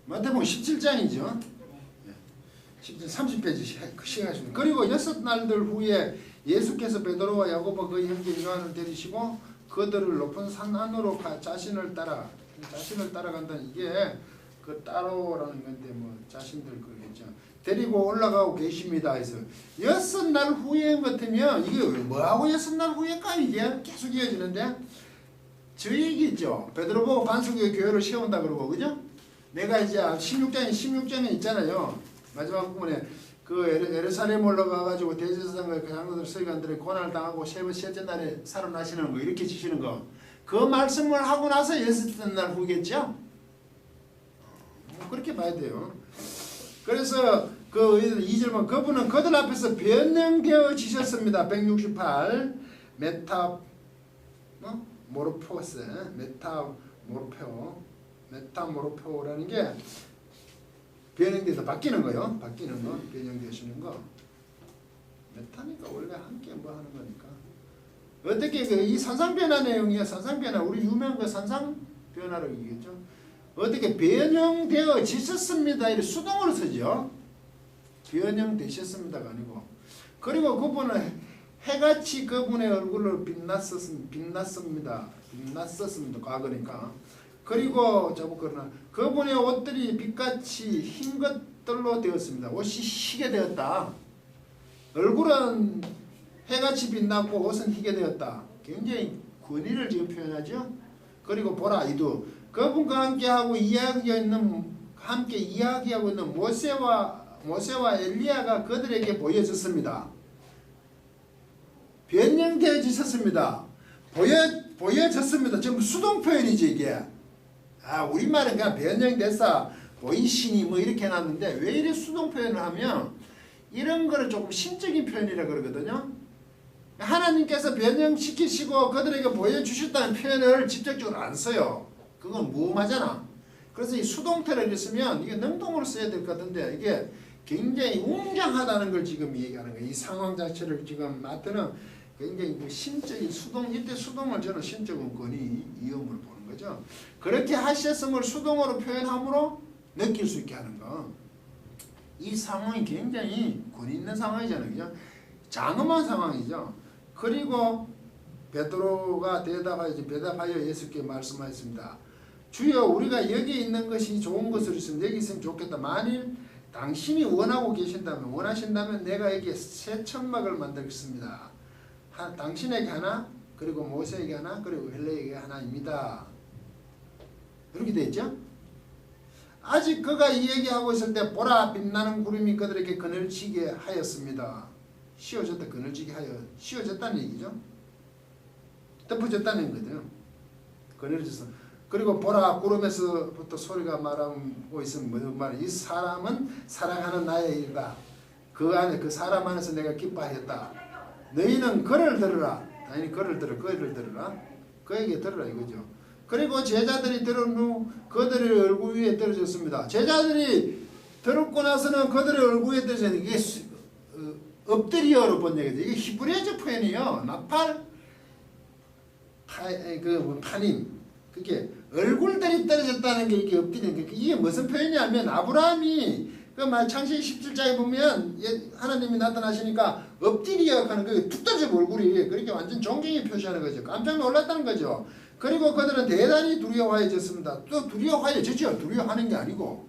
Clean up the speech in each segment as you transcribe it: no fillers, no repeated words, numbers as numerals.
마태복음 17장이죠. 30페이지 시작하시면 그리고 6날들 후에 예수께서 베드로와 야고보 그의 형제 요한을 데리시고 그들을 높은 산 안으로 자신을 따라간다는 이게 그 따로라는 건데 뭐 자신들 그러겠죠. 데리고 올라가고 계십니다. 해서 6날 후에 같으면 이게 뭐하고 6날 후에까 이게 계속 이어지는데 저 얘기 있죠. 베드로 보고 반석의 교회를 세운다 그러고 그죠? 내가 이제 16장에 있잖아요. 마지막 부분에 그 예루살렘 올라가가지고 대제사장과 그 장로들 서기관들의 고난을 당하고 셋째 날에 살아나시는 거 이렇게 지시는 거 그 말씀을 하고 나서 6날 후겠죠? 그렇게 봐야 돼요. 그래서 그 2절만 그분은 그들 앞에서 변형되어 지셨습니다. 168 메타모르포스 메타모르포라는 게 변형돼서 바뀌는 거요. 바뀌는 거, 변형되시는 거. 메타니까 원래 함께 뭐 하는 거니까. 어떻게 이 산상변화 내용이야. 산상변화 우리 유명한 그 산상변화라고 얘기했죠. 어떻게 변형되어 지셨습니다. 이렇게 수동으로 쓰죠. 변형되셨습니다가 아니고. 그리고 그분은 해같이 그분의 얼굴을 빛났습니다. 과거니까. 그리고 그분의 옷들이 빛같이 흰 것들로 되었습니다. 옷이 희게 되었다. 얼굴은 해같이 빛났고 옷은 희게 되었다. 굉장히 권위를 지금 표현하죠. 그리고 보라 이도 그분과 함께 이야기하고 있는 모세와 엘리야가 그들에게 보여졌습니다. 변형되어지셨습니다. 보여졌습니다. 전부 수동 표현이지 이게. 우리말은 그냥 변형됐어 보이시니 뭐 이렇게 해놨는데 왜 이래 수동 표현을 하면 이런 거를 조금 신적인 표현이라 그러거든요. 하나님께서 변형시키시고 그들에게 보여주셨다는 표현을 직접적으로 안 써요. 그건 무음하잖아. 그래서 이 수동태를 쓰면 이게 능동으로 써야 될 것 같은데 이게 굉장히 웅장하다는 걸 지금 얘기하는 거예요. 이 상황 자체를 지금 마태는 굉장히 신적인 수동, 이때 수동을 저는 신적 권위 이음으로 보는 거죠. 그렇게 하셨음을 수동으로 표현함으로 느낄 수 있게 하는 거. 이 상황이 굉장히 권위 있는 상황이잖아요. 그죠? 장엄한 상황이죠. 그리고 베드로가 대답하여 예수께 말씀하였습니다. 주여 우리가 여기 있는 것이 좋은 것으로 있으면 여기 있으면 좋겠다. 만일 당신이 원하신다면 내가 여기에 새 천막을 만들겠습니다. 당신에게 하나 그리고 모세에게 하나 그리고 엘리야에게 하나입니다. 이렇게 되어 있죠. 아직 그가 이 얘기하고 있을 때 보라 빛나는 구름이 그들에게 그늘지게 하였습니다. 씌워졌다는 얘기죠. 덮어졌다는 거죠. 그늘져서. 그리고 보라 구름에서부터 소리가 말하고 있으면 무슨 말이야. 이 사람은 사랑하는 나의 일이다. 그 안에 그 사람 안에서 내가 기뻐하였다. 너희는 그를 들으라. 당연히 그를 들으라. 그에게 들으라 이거죠. 그리고 제자들이 들은 후 그들의 얼굴 위에 떨어졌습니다. 제자들이 들었고 나서는 그들의 얼굴 위에 떨어졌는데 이게 엎드리어로 본 얘기죠. 이게 히브리어적 표현이요. 파님. 그게 얼굴들이 떨어졌다는 게 이게 엎드리는 게 이게 무슨 표현이냐면 아브라함이 창세기 17장에 보면 하나님이 나타나시니까 엎드리어 하는 거 툭 떨어져 얼굴이 그렇게 완전 존경의 표시하는 거죠. 깜짝 놀랐다는 거죠. 그리고 그들은 대단히 두려워해졌습니다. 또 두려워해졌죠. 두려워하는 게 아니고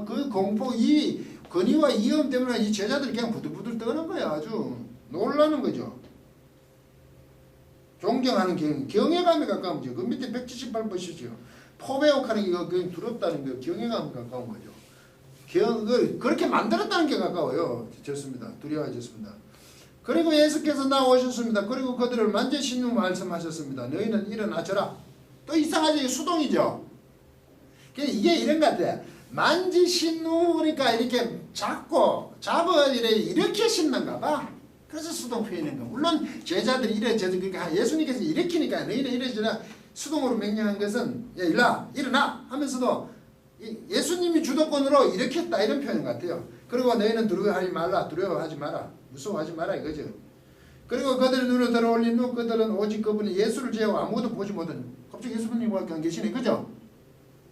그 공포 이 권위와 위험 때문에 이 제자들이 그냥 부들부들 떠는 거야. 아주 놀라는 거죠. 존경하는 경외감에 가까운 거죠. 그 밑에 178번이죠. 포배옥하는 게 그냥 두렵다는 거 경외감에 가까운 거죠. 그렇게 만들었다는 게 가까워요. 좋습니다. 두려워하셨습니다. 그리고 예수께서 나오셨습니다. 그리고 그들을 만지신 후 말씀하셨습니다. 너희는 일어나져라. 또 이상하죠. 수동이죠. 이게 이런 것 같아. 만지신 후 그러니까 이렇게 잡아 이렇게 신는가 봐. 그래서 수동 표현인 거. 물론 제자들이 이래저래 그러니까 예수님께서 일으키니까 너희는 이래저래 수동으로 명령한 것은 야 일어나 하면서도 예수님이 주도권으로 일으켰다 이런 표현 같아요. 그리고 너희는 두려워하지 마라. 무서워하지 마라 이거죠. 그리고 그들의 눈을 들어올린 후 그들은 오직 그분이 예수를 제하고 아무것도 보지 못한 갑자기 예수님과 안 계시네. 그죠?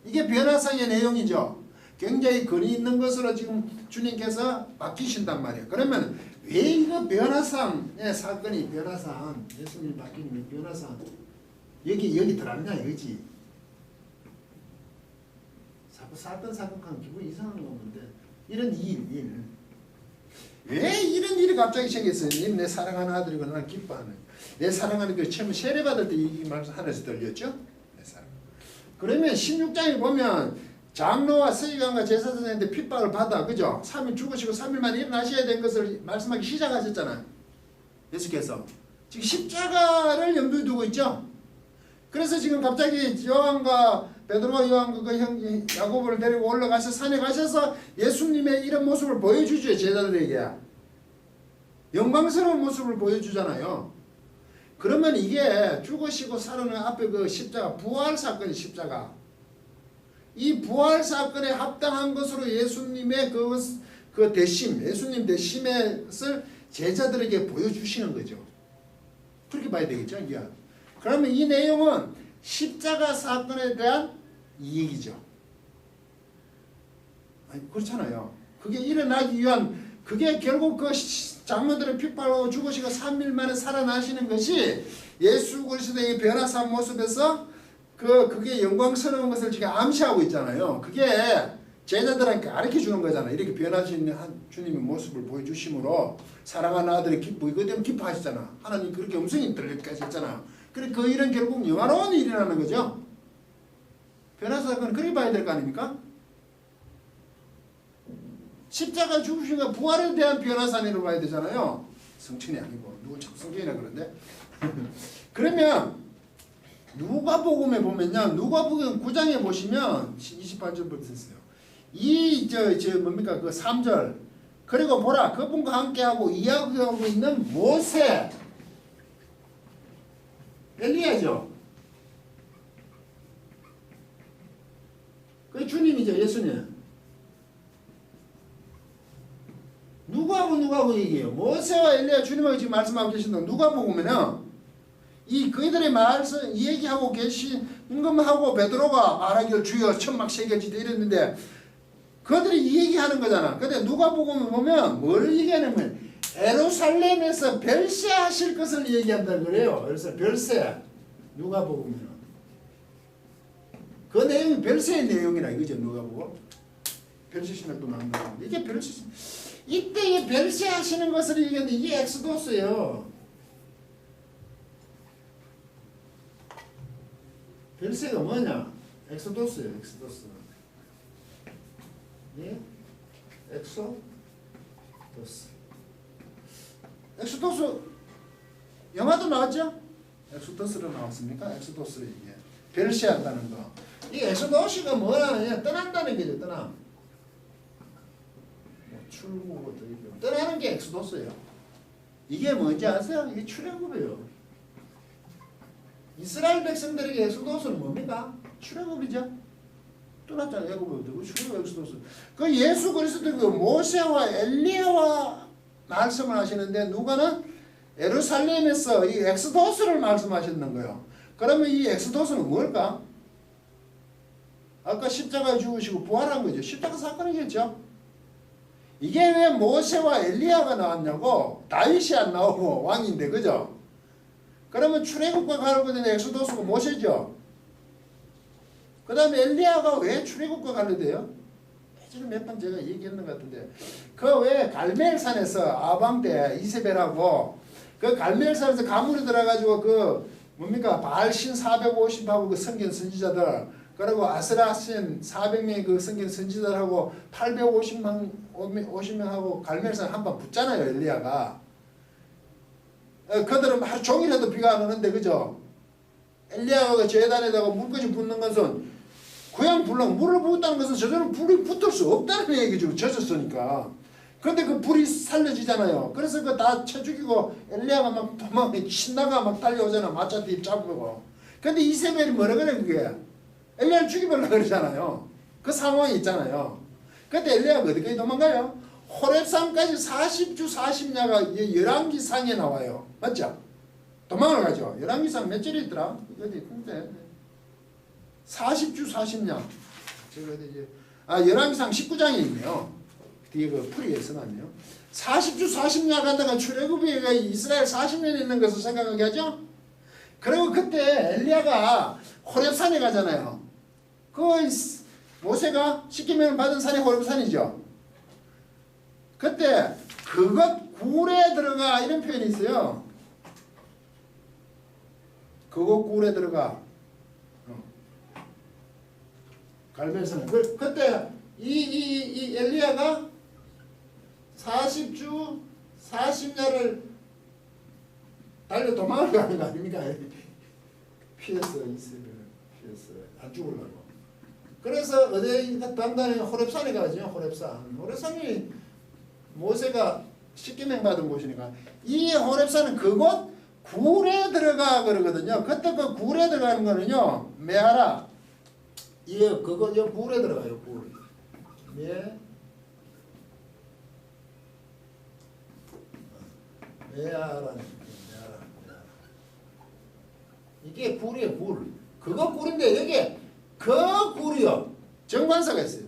이게 변화상의 내용이죠. 굉장히 근이 있는 것으로 지금 주님께서 바뀌신단 말이에요. 그러면 왜 이거 변화상의 사건이 변화상 예수님 바뀌는 변화상 여기 들어왔냐 이거지. 자꾸 사건 기분 이상한 건데 이런 일. 왜 이런 일이 갑자기 생겼어요? 님 내 사랑하는 아들이고 나는 기뻐하는 내 사랑하는 그 처음 세례받을 때 이 말씀 하늘에서 들렸죠? 내 사랑. 그러면 16장에 보면 장로와 서기관과 제사장한테 핍박을 받아 그죠? 3일 죽으시고 3일 만에 일어나셔야 된 것을 말씀하기 시작하셨잖아요. 예수께서 지금 십자가를 염두에 두고 있죠? 그래서 지금 갑자기 요한과 베드로와 요한과 그 형 야고보를 데리고 올라가서 산에 가셔서 예수님의 이런 모습을 보여주죠. 제자들에게 영광스러운 모습을 보여주잖아요. 그러면 이게 죽으시고 살아난 앞에 그 십자가 부활 사건이 십자가 이 부활 사건에 합당한 것으로 예수님의 그 대심 예수님 대심의 것을 제자들에게 보여주시는 거죠. 그렇게 봐야 되겠죠. 이게. 그러면 이 내용은 십자가 사건에 대한 이야기죠. 아니, 그렇잖아요. 그게 일어나기 위한 그게 결국 그 장로들의 핍박하고 죽으시고 3일 만에 살아나시는 것이 예수 그리스도의 변화산 모습에서 그게 영광스러운 것을 지금 암시하고 있잖아요. 그게 제자들한테 가르쳐 주는 거잖아요. 이렇게 변하신 주님의 모습을 보여주심으로 사랑하는 아들의 기뻐 이것 때문에 기뻐하시잖아. 하나님 그렇게 음성이 들리게 하셨잖아. 그래 그 일은 결국 영화로운 일이라는 거죠. 변화사건은 그렇게 봐야 될 거 아닙니까? 십자가 죽으시고 부활에 대한 변화산이라고 봐야 되잖아요. 성천이 아니고 누구 참 성천이라 그러는데 그러면 누가복음에 보면요. 누가복음 9장에 보시면 28절부터 있어요. 뭡니까 그 3절 그리고 보라 그분과 함께하고 이야기하고 있는 모세 엘리야죠. 그 주님이죠. 예수님. 누가하고 얘기해요. 모세와 엘리야 주님하고 지금 말씀하고 계신다. 누가복음에는 이 그들의 말씀 얘기하고 계신 것하고 베드로가 말하기를 주여 천막 새겨지다 이랬는데 그들이 이 얘기하는 거잖아. 근데 누가복음을 보면 뭘 얘기하냐면 예루살렘에서 별세하실 것을 얘기한다 그래요. 그래서 별세 누가복음에는 그 내용이 별세의 내용이라 이거죠. 누가복음 별세 신학도 나온다. 이게 별세 이때에 별세하시는 것을 얘기하는데 이게 엑소도스예요. 별세가 뭐냐? 엑소도스예요. 엑소도스. 예? 엑소도스. 엑소도스 영화도 나왔죠? 엑소도스로 나왔습니까? 엑소도스를 얘기해. 별세한다는 거. 이 엑소도스가 뭐냐? 떠난다는 거죠. 떠남. 출국부터 떠나는 게 엑소도스예요. 이게 뭔지 아세요? 이게 출애굽이에요. 이스라엘 백성들에게 엑소도스는 뭡니까? 출애굽이죠. 떠났잖아요. 애굽으로부터. 출애굽 엑소도스. 그 예수 그리스도 그 모세와 엘리야와 말씀을 하시는데 누가는 예루살렘에서 이 엑소도스를 말씀하시는 거예요. 그러면 이 엑소도스는 뭘까? 아까 십자가에 죽으시고 부활한 거죠. 십자가 사건이겠죠. 이게 왜 모세와 엘리야가 나왔냐고? 다윗이 안 나오고 왕인데 그죠? 그러면 출애굽과 관련된 엑소도스가 모세죠. 그 다음에 엘리야가 왜 출애굽과 관련돼요? 예전에 몇 번 제가 얘기했는 것 같은데 그 왜 갈멜산에서 아방 때 이세벨하고 그 갈멜산에서 가물에 들어가지고 그 뭡니까 바알신 450하고 그 성경 선지자들 그리고 아스라신 400명의 그 성경 선지자들하고 850명하고 갈멜산 한번 붙잖아요. 엘리야가. 그들은 하루 종일해도 비가 안 오는데 그죠? 엘리야가 제단에다가 물까지 붓는 것은 그냥 물을 붓다는 것은 저절로 불이 붙을 수 없다는 얘기죠. 젖었으니까. 그런데 그 불이 살려지잖아요. 그래서 그 다 쳐 죽이고 엘리야가 막 신나가 막 달려오잖아. 마차띠 잡고. 근데 이세벨이 뭐라 그래 그게? 엘리야를 죽이려고 그러잖아요. 그 상황이 있잖아요. 근데 엘리야가 어디까지 도망가요? 호렙산까지 40주 40야가 열왕기상에 나와요. 맞죠? 도망을 가죠. 열왕기상 몇 절이 있더라? 어디 근데 40주 40야. 제가 이제 열왕기상 19장에 있네요. 뒤에 그 풀이에 써놨네요. 40주 40년 간다가 출애굽이 이스라엘 40년 있는 것을 생각하게 하죠. 그리고 그때 엘리야가 호렙산에 가잖아요. 그 모세가 십계명을 받은 산이 호렙산이죠. 그때 그것 굴에 들어가 이런 표현이 있어요. 그것 굴에 들어가. 갈멜산에. 그때 이 엘리야가 40주 40년을 달려 도망을 가는 거 아닙니까? 피했어. 안 죽으려고. 그래서 어디 당단에 호렙산에 가죠. 호렙산이 모세가 십계명 받은 곳이니까 이 호렙산은 그곳 굴에 들어가 그러거든요. 그때 그 굴에 들어가는 거는요. 메아라. 그거 굴에 들어가요. 굴. 메아라는 이게 굴이에요. 굴. 그거 굴인데 여기 그 굴이요. 정관사가 있어요.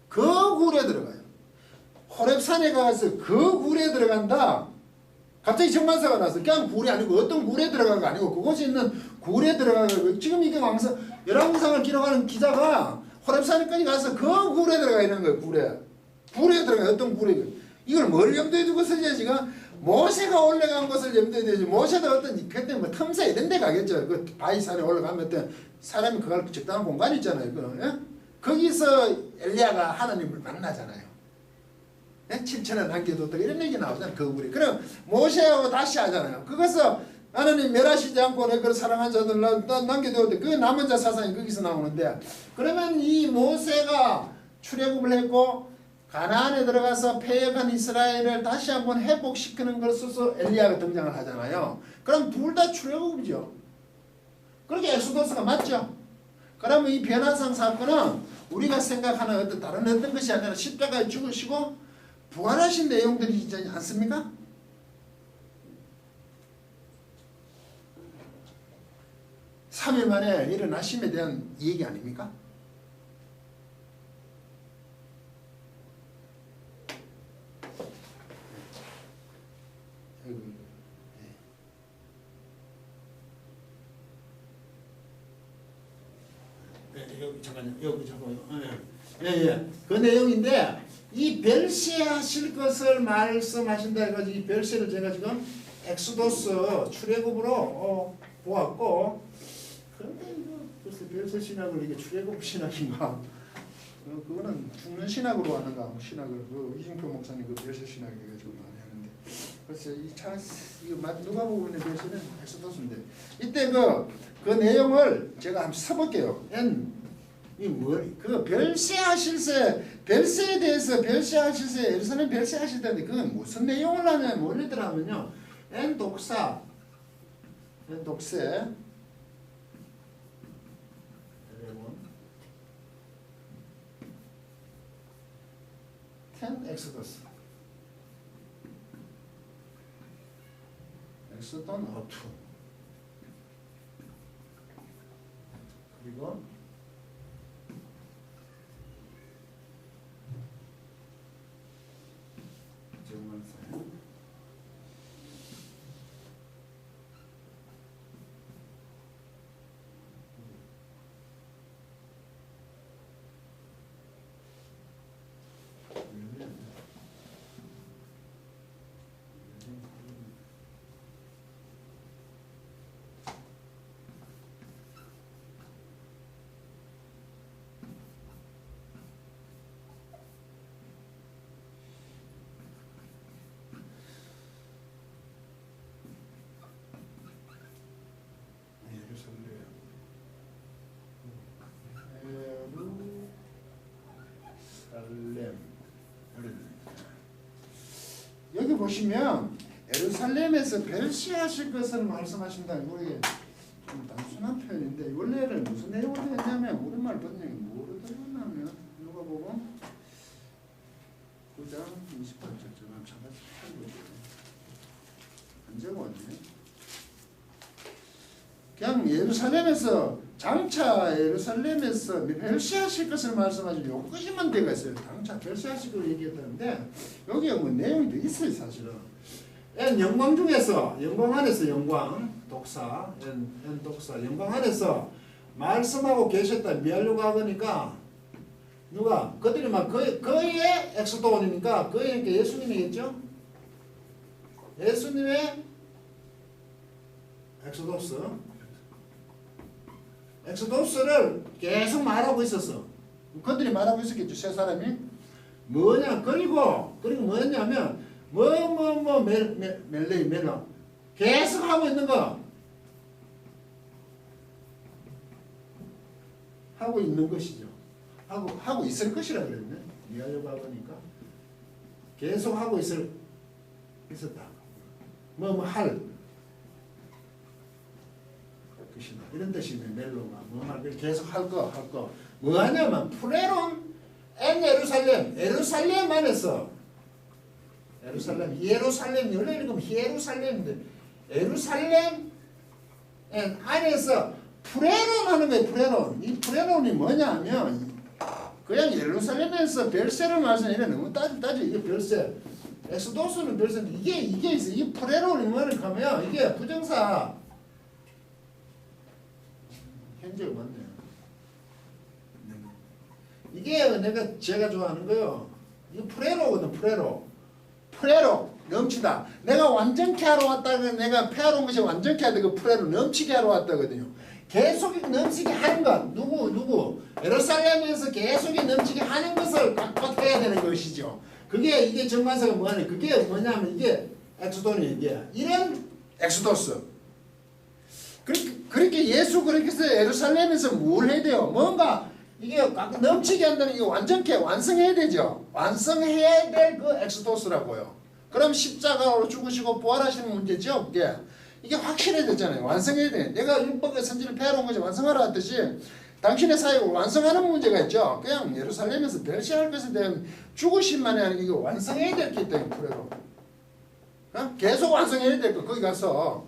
그 굴에 들어가요. 호렙산에 가서 그 굴에 들어간다. 갑자기 정관사가 나서 그냥 굴이 아니고 어떤 굴에 들어간 거 아니고 그곳에 있는 굴에 들어가고 지금 이게 열왕기상을 기록하는 기자가 호렙산에까지 가서 그 굴에 들어가 있는 거예요. 굴에 들어가 어떤 굴에 이걸 뭘 염두에 두고 쓰지 지금 모세가 올라간 것을 염두에 두지 모세도 어떤 그때 뭐 틈새 이런 데 가겠죠. 그 바위산에 올라가면 어떤 사람이 그걸 적당한 공간이 있잖아요. 거기서 엘리야가 하나님을 만나잖아요. 7천을 남겨뒀다 이런 얘기 나오잖아요. 그 굴이. 그럼 모세하고 다시 하잖아요. 그것서 하나님 멸하시지 않고 내 그를 사랑한 자들 남겨두었대. 그 남은 자 사상이 거기서 나오는데 그러면 이 모세가 출애굽을 했고 가나안에 들어가서 패역한 이스라엘을 다시 한번 회복시키는 것으로서 엘리야가 등장을 하잖아요. 그럼 둘 다 출애굽이죠. 그렇게 엑소더스가 맞죠. 그러면 이 변화상 사건은 우리가 생각하는 어떤 다른 어떤 것이 아니라 십자가에 죽으시고 부활하신 내용들이지 않습니까? 삼 일 만에 일어나심에 대한 얘기 아닙니까? 여기 잠깐만요. 그 내용인데 이 벨시하실 것을 말씀하신다 해가지고 이 벨시를 제가 지금 엑소더스 출애굽으로 보았고 그런데 이거 글쎄 벨시 신학을 이게 출애굽 신학인가? 그거는 죽는 신학으로 하는가? 신학을 그 이승표 목사님 그 벨시 신학 해가지고 많이 하는데 글쎄 이거 누가 보고 있는 벨시는 엑소더스인데 이때 그 내용을 제가 한번 써볼게요. 그 별세에 대해서 별세하실세 예루살렘 별세하실 텐데 그건 무슨 내용을 하냐면 뭐랬더라면요. 독세 엑소더스 엑소돈 어투 그리고 여기 보시면 예루살렘에서 별시하실 것을 말씀하신다. 이게 좀 단순한 표현인데 원래는 무슨 내용을 했냐면 우리말 번역이 뭐로 들어갔냐면 누가 보고 9장 28절 저는 참아서 안 적어왔네. 그냥 예루살렘에서 장차 예루살렘에서 멸시하실 것을 말씀하시고 요것이만 되가 있어요. 장차 멸시하실 것을 얘기했다는데 여기에 뭐 내용이 더 있어요. 사실은 영광 중에서 영광 안에서 영광 독사 N 독사 영광 안에서 말씀하고 계셨다 미하려고 하니까 누가 그들이 막 그의 엑스도원이니까 그의 예수님이겠죠. 예수님의 엑소도스를 계속 말하고 있었어. 그들이 말하고 있었겠죠. 세 사람이 뭐냐 그리고 뭐였냐면 멜로 계속 하고 있는 거 하고 있는 것이죠. 하고 있을 것이라 그랬네. 이해하려고 하니까 계속 하고 있었다. 할 것이다. 이런 뜻이네. 멜로가 계속 할 거. 뭐하냐면 프레론 앤 예루살렘 안에서 예루살렘 원래 이름 예루살렘인데 예루살렘 안에서 프레론 하는 거예요. 프레론. 이 프레론이 뭐냐면 그냥 예루살렘에서 별세를 말씀하면 너무 따져 이게 별세. 엑소도스는 별세인데 이게 있어. 이 프레론이 뭐를 하면 이게 부정사 현재가 맞네요. 이게 제가 좋아하는 거요. 이거 프레로거든. 프레로 넘치다. 내가 완전케 하러 왔다가 내가 폐하러 온 것이 완전케 하다 그 프레로 넘치게 하러 왔다거든요. 계속 넘치게 하는 것. 누구? 예루살렘에서 계속 넘치게 하는 것을 꽉꽉해야 되는 것이죠. 이게 정관사가 뭐하냐. 그게 뭐냐면 이게 엑소돈이 이게 이런 엑소도스. 그렇게 그렇게 해서 예루살렘에서 뭘 해야 돼요? 뭔가 이게 넘치게 한다는 게 완전케 완성해야 되죠. 완성해야 될 그 엑소도스라고요. 그럼 십자가로 죽으시고 부활하시는 문제죠. 이게 확실해야 되잖아요. 완성해야 돼. 내가 율법의 선지를 폐하러 온 것이 완성하라 했듯이 당신의 사역을 완성하는 문제가 있죠. 그냥 예루살렘에서 멸시할 것에 대한 죽으심만이 아니고 이거 완성해야 될 게 있다. 프레로. 계속 완성해야 될 거. 거기 가서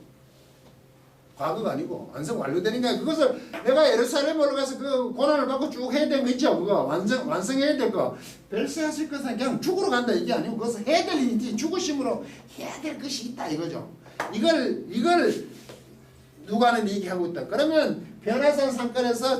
과거가 아니고 완성 완료되니까 그것을 내가 예루살렘으로 가서 그 고난을 받고 쭉 해야 되는 거 있죠. 그거 완성해야 될 거. 별세하실 것은 그냥 죽으러 간다 이게 아니고 그것을 해야 될 일이지 죽으심으로 해야 될 것이 있다 이거죠. 이걸 누가는 얘기하고 있다. 그러면 변화산 사건에서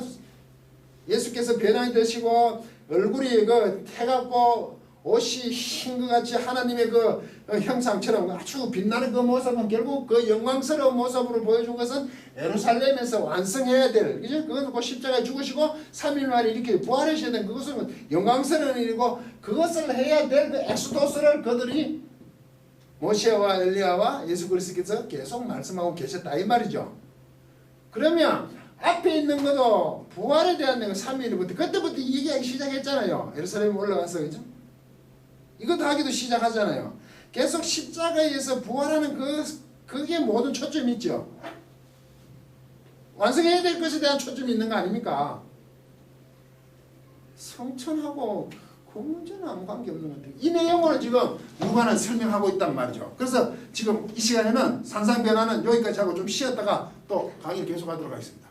예수께서 변화이 되시고 얼굴이 태갖고 옷이 흰 것 같이 하나님의 그 형상처럼 아주 빛나는 그 모습은 결국 그 영광스러운 모습으로 보여준 것은 예루살렘에서 완성해야 될, 그죠? 그것을 그 십자가에 죽으시고 3일 만에 이렇게 부활하셔야 되는 그것은 영광스러운 일이고 그것을 해야 될 그 엑소도스를 그들이 모세와 엘리야와 예수 그리스도께서 계속 말씀하고 계셨다 이 말이죠. 그러면 앞에 있는 것도 부활에 대한 내가 3일부터 그때부터 얘기하기 시작했잖아요. 예루살렘에 올라가서 그죠? 이것도 하기도 시작하잖아요. 계속 십자가에서 부활하는 그게 모든 초점이 있죠. 완성해야 될 것에 대한 초점이 있는 거 아닙니까? 성천하고 그 문제는 아무 관계없는 것 같아요. 이 내용으로 지금 누가는 설명하고 있단 말이죠. 그래서 지금 이 시간에는 산상변화는 여기까지 하고 좀 쉬었다가 또 강의를 계속하도록 하겠습니다.